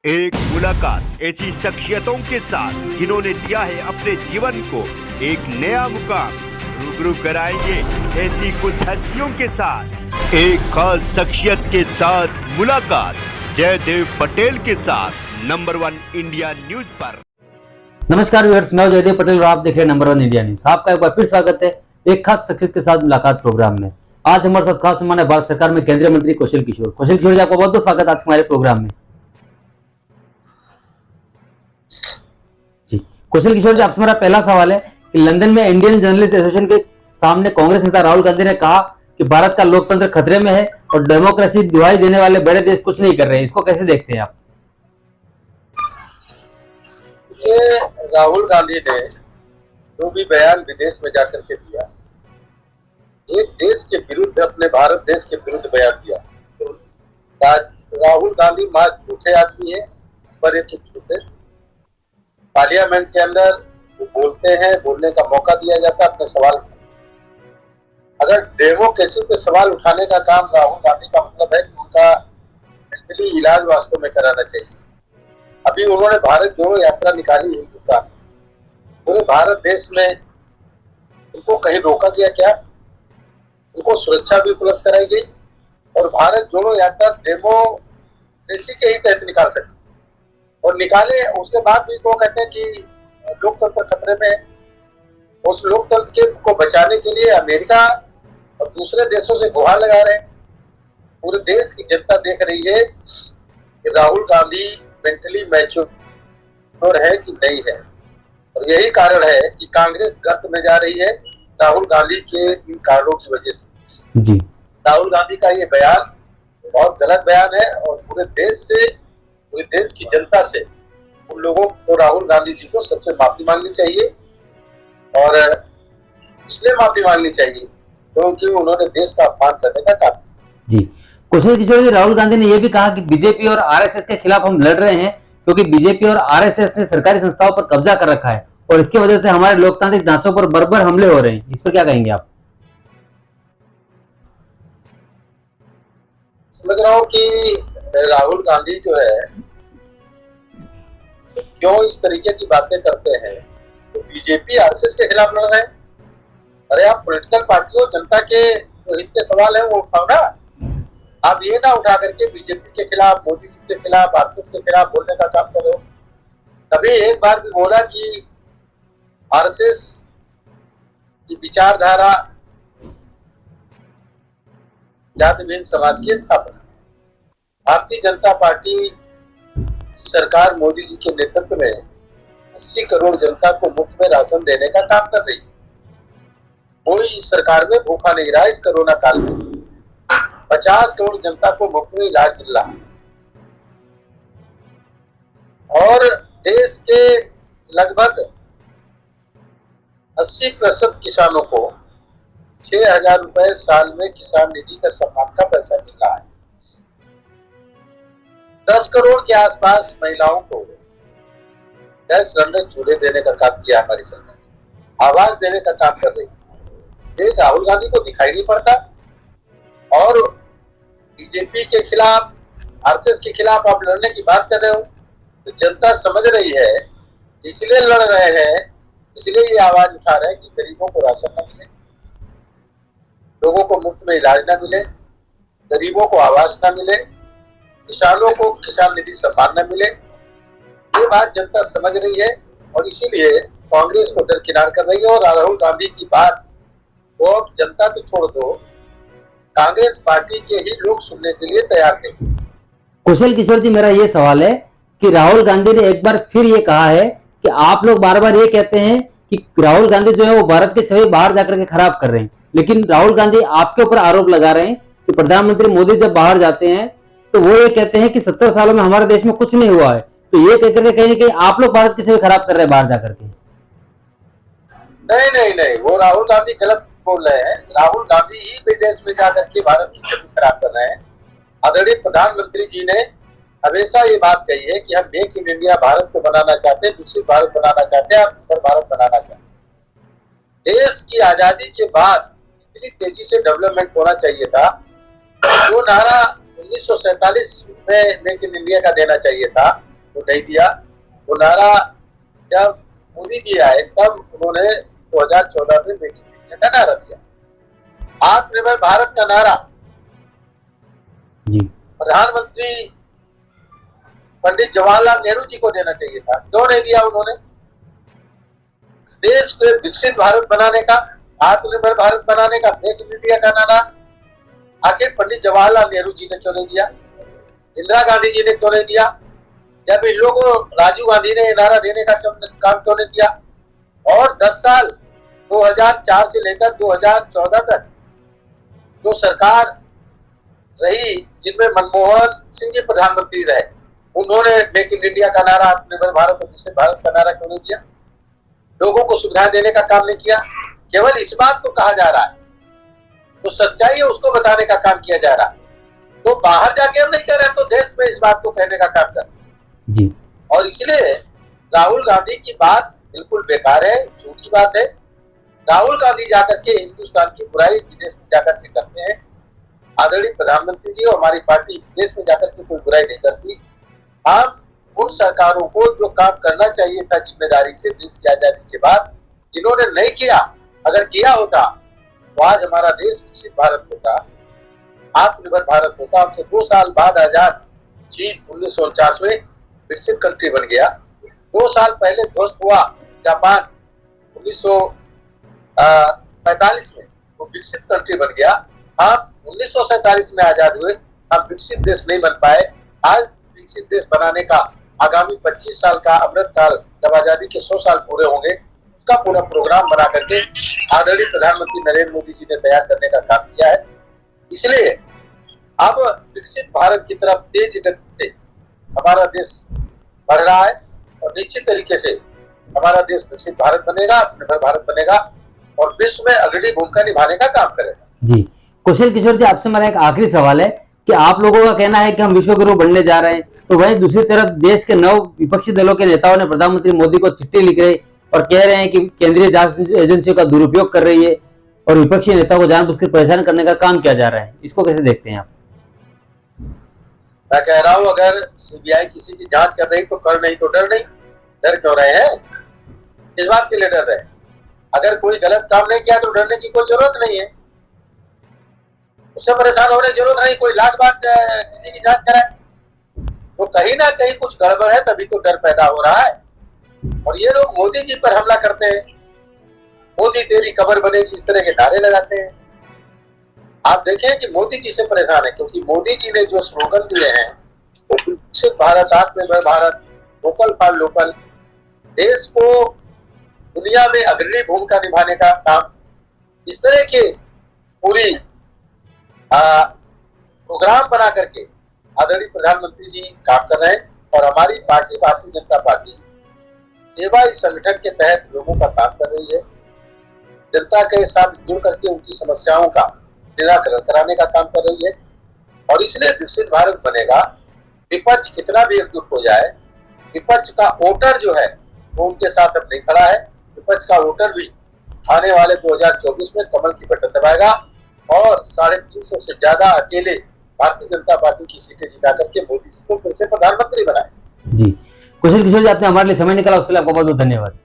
एक मुलाकात ऐसी शख्सियतों के साथ जिन्होंने दिया है अपने जीवन को एक नया मुकाम। रूबरू कराएंगे ऐसी कुछ हस्तियों के साथ एक खास शख्सियत के साथ मुलाकात जयदेव पटेल के साथ नंबर 1 इंडिया न्यूज पर। नमस्कार व्यूअर्स, मैं जयदेव पटेल और आप देख रहे हैं नंबर 1 इंडिया न्यूज। आपका एक बार फिर स्वागत है एक खास शख्सियत के साथ मुलाकात प्रोग्राम में। आज हमारे साथ खास मेहमान है भारत सरकार में केंद्रीय मंत्री कौशल किशोर जी। आपका बहुत बहुत स्वागत आज हमारे प्रोग्राम में जी। कौशल किशोर जी, आपसे मेरा पहला सवाल है कि लंदन में इंडियन जर्नलिस्ट एसोसिएशन के सामने कांग्रेस नेता राहुल गांधी ने कहा कि भारत का लोकतंत्र खतरे में है और डेमोक्रेसी दिवाई देने वाले बड़े देश कुछ नहीं कर रहे हैं। इसको कैसे देखते हैं आप? ये राहुल गांधी ने जो भी बयान विदेश में जाकर के दिया, एक देश के विरुद्ध, अपने भारत देश के विरुद्ध बयान दिया। राहुल गांधी मां झूठे आदमी है, पर एक झूठे। पार्लियामेंट के अंदर वो बोलते हैं, बोलने का मौका दिया जाता है अपने सवाल। अगर डेमोक्रेसी पे सवाल उठाने का काम राहुल गांधी का मतलब है कि उनका मेंटली इलाज वास्तव में कराना चाहिए। अभी उन्होंने भारत जोड़ो यात्रा निकाली हिंदुस्तान, पूरे भारत देश में। उनको कहीं रोका गया क्या? उनको सुरक्षा भी उपलब्ध कराई गई और भारत जोड़ो यात्रा डेमोक्रेसी के ही तहत निकाल सकते और निकाले। उसके बाद भी वो कहते हैं कि लोकतंत्र खतरे में है। उस लोकतंत्र को बचाने के लिए अमेरिका और दूसरे देशों से गुहार लगा रहे हैं। पूरे देश की जनता देख रही है कि राहुल गांधी मेंटली मैच्योर है कि नहीं है, और यही कारण है कि कांग्रेस गर्त में जा रही है राहुल गांधी के इन कारणों की वजह से जी। राहुल गांधी का ये बयान बहुत गलत बयान है और पूरे देश की जनता से उन लोगों को, राहुल गांधी जी को सबसे माफी मांगनी चाहिए। और इसलिए माफी मांगनी चाहिए क्योंकि उन्होंने देश का अपमान करने का काम जी। कौशल किशोर जी, राहुल गांधी ने यह भी कहा कि बीजेपी और आरएसएस के खिलाफ हम लड़ रहे हैं क्योंकि बीजेपी और आरएसएस ने सरकारी संस्थाओं पर कब्जा कर रखा है और इसकी वजह से हमारे लोकतांत्रिक ढांचों पर बर्बर हमले हो रहे हैं। इस पर क्या कहेंगे आप? समझ रहा हूँ कि राहुल गांधी जो है क्यों इस तरीके की बातें करते हैं। तो बीजेपी आरएसएस के खिलाफ लड़ रहे हैं। अरे आप पॉलिटिकल पार्टियों, जनता के हित के सवाल है वो उठाओ ना। आप ये ना उठा करके बीजेपी के खिलाफ, मोदी जी के खिलाफ, आरएसएस के खिलाफ बोलने का काम करो। कभी एक बार भी बोला कि आरएसएस की विचारधारा जाति विहीन समाज की स्थापना। भारतीय जनता पार्टी सरकार मोदी जी के नेतृत्व में 80 करोड़ जनता को मुफ्त में राशन देने का काम कर रही है। कोई इस सरकार में भूखा नहीं रहा। इस कोरोना काल में 50 करोड़ जनता को मुफ्त में इलाज मिल रहा और देश के लगभग 80% किसानों को 6,000 रुपए साल में किसान निधि का सम्मान का पैसा मिल रहा है। 10 करोड़ के आसपास महिलाओं को गैस सिलेंडर चूल्हे देने का काम किया हमारी सरकार, आवाज देने का काम कर रही है। ये राहुल गांधी को दिखाई नहीं पड़ता। और बीजेपी के खिलाफ, आरएसएस के खिलाफ आप लड़ने की बात कर रहे हो तो जनता समझ रही है, इसलिए लड़ रहे हैं, इसलिए ये आवाज उठा रहे हैं कि गरीबों को राशन न मिले, लोगों को मुफ्त में इलाज न मिले, गरीबों को आवास न मिले, किसानों को किसान निधि सम्मान न मिले। ये बात जनता समझ रही है और इसीलिए कांग्रेस को दरकिनार कर रही है। और राहुल गांधी की बात वो अब जनता तो छोड़ दो, कांग्रेस पार्टी के ही लोग सुनने के लिए तैयार नहीं। कौशल किशोर जी, मेरा ये सवाल है कि राहुल गांधी ने एक बार फिर ये कहा है कि आप लोग बार बार ये कहते हैं कि राहुल गांधी जो है वो भारत की छवि बाहर जाकर के खराब कर रहे हैं, लेकिन राहुल गांधी आपके ऊपर आरोप लगा रहे हैं कि प्रधानमंत्री मोदी जब बाहर जाते हैं तो वो ये कहते हैं कि 70 सालों में हमारे देश में कुछ नहीं हुआ है। तो ये कहकर के कहीं ना कहीं आप लोग भारत की छवि खराब कर रहे हैं बाहर जाकर के। नहीं, वो राहुल गांधी गलत बोल रहे हैं। राहुल गांधी ही विदेश में जाकर के भारत की छवि खराब कर रहे हैं। आदरणीय प्रधानमंत्री जी ने हमेशा ये बात कही है कि हम मेक इन इंडिया भारत को बनाना चाहते हैं, विकसित भारत बनाना चाहते हैं, सुंदर भारत बनाना चाहते हैं। देश की आजादी के बाद इतनी तेजी से डेवलपमेंट होना चाहिए था। जो नारा 1947 में मेक इन इंडिया का देना चाहिए था, वो नहीं दिया। वो नारा जब मोदी जी आए तब उन्होंने 2014 में मेक इन इंडिया का नारा दिया। आत्मनिर्भर भारत का नारा जी प्रधानमंत्री पंडित जवाहरलाल नेहरू जी को देना चाहिए था, क्यों नहीं दिया उन्होंने? देश को विकसित भारत बनाने का, आत्मनिर्भर भारत बनाने का मेक इन इंडिया का नारा आखिर पंडित जवाहरलाल नेहरू जी ने क्यों नहीं दिया? इंदिरा गांधी जी ने क्यों नहीं दिया? जब इन लोगों राजीव गांधी ने नारा देने का काम क्यों नहीं किया? और 10 साल 2004 से लेकर 2014 तक जो सरकार रही जिनमें मनमोहन सिंह जी प्रधानमंत्री रहे, उन्होंने मेक इन इंडिया का नारा, आत्मनिर्भर भारत और विकसित भारत का नारा क्यों नहीं दिया? लोगों को सुविधाएं देने का काम नहीं किया। केवल इस बात को कहा जा रहा है, तो सच्चाई है उसको बताने का काम किया जा रहा है। तो बाहर जाके हम नहीं कर रहे, तो देश में इस बात को कहने का काम कर जी। और इसलिए राहुल गांधी की बात बिल्कुल बेकार है, झूठी बात है। राहुल गांधी जाकर के हिंदुस्तान की बुराई विदेश में जाकर के करते हैं। आदरणीय प्रधानमंत्री जी और हमारी पार्टी विदेश में जाकर के कोई बुराई नहीं करती। हम उन सरकारों को जो काम करना चाहिए था जिम्मेदारी से देश की आजादी के बाद, जिन्होंने नहीं किया, अगर किया होता तो आज हमारा देश विकसित भारत होता, आत्मनिर्भर भारत होता। हमसे 2 साल बाद आजाद चीन 1949 में विकसित कंट्री बन गया। 2 साल पहले ध्वस्त हुआ जापान 1945 में, वो विकसित कंट्री बन गया। हम 1947 में आजाद हुए, हम विकसित देश नहीं बन पाए। आज विकसित देश बनाने का आगामी 25 साल का अमृत काल, जब आजादी के 100 साल पूरे होंगे, उसका पूरा प्रोग्राम बना करके आदरणीय प्रधानमंत्री नरेंद्र मोदी जी ने तैयार करने का काम किया है। इसलिए अब विकसित भारत की तरफ तेज गति से हमारा देश बढ़ रहा है और निश्चित तरीके से हमारा देश विकसित भारत बनेगा, आत्मनिर्भर भारत बनेगा और विश्व में अग्रणी भूमिका निभाने का काम करेगा। जी कुशल किशोर जी, आपसे मेरा एक आखिरी सवाल है कि आप लोगों का कहना है कि हम विश्व गुरु बनने जा रहे हैं, तो वहीं दूसरी तरफ देश के 9 विपक्षी दलों के नेताओं ने प्रधानमंत्री मोदी को चिट्ठी लिख रहे और कह रहे हैं कि केंद्रीय जांच एजेंसियों का दुरुपयोग कर रही है और विपक्षी नेताओं को जानबूझकर परेशान करने का काम किया जा रहा है। इसको कैसे देखते हैं आप? मैं कह रहा हूं, अगर सीबीआई किसी की जांच कर रही तो कर, नहीं तो डर नहीं। डर क्यों रहे हैं? इस बात के लिए डर रहे। अगर कोई गलत काम नहीं किया तो डरने की कोई जरूरत नहीं है, उससे परेशान होने की जरूरत नहीं। कोई लाख बात किसी की जांच कराए तो कहीं ना कहीं कुछ गड़बड़ है, तभी तो डर पैदा हो रहा है। और ये लोग मोदी जी पर हमला करते हैं, मोदी तेरी कब्र बनेगी, इस तरह के नारे लगाते हैं। आप देखें कि मोदी जी से परेशान है, क्योंकि मोदी जी ने जो स्लोगन दिए हैं वो विकसित भारत, आत्मनिर्भर भारत, वोकल फॉर लोकल, देश को दुनिया में अग्रणी भूमिका निभाने का काम, इस तरह के पूरी प्रोग्राम बना करके आदरणीय प्रधानमंत्री जी काम कर रहे हैं। और हमारी पार्टी भारतीय जनता पार्टी सेवा इस संगठन के तहत लोगों का काम कर रही है, जनता के साथ जुड़ करके उनकी समस्याओं का निराकरण कराने का काम कर रही है। और इसलिए विकसित भारत बनेगा। विपक्ष कितना भी एकजुट हो जाए, विपक्ष का वोटर जो है वो उनके साथ अब नहीं खड़ा है। विपक्ष का वोटर भी आने वाले 2024 में कमल की बटन दबाएगा और 350 से ज्यादा अकेले भारतीय जनता पार्टी की सीटें जिता करके मोदी जी को फिर से प्रधानमंत्री बनाए। जी कुशल किशोर जी, आपने हमारे लिए समय निकाला, उसके लिए आपको बहुत बहुत धन्यवाद।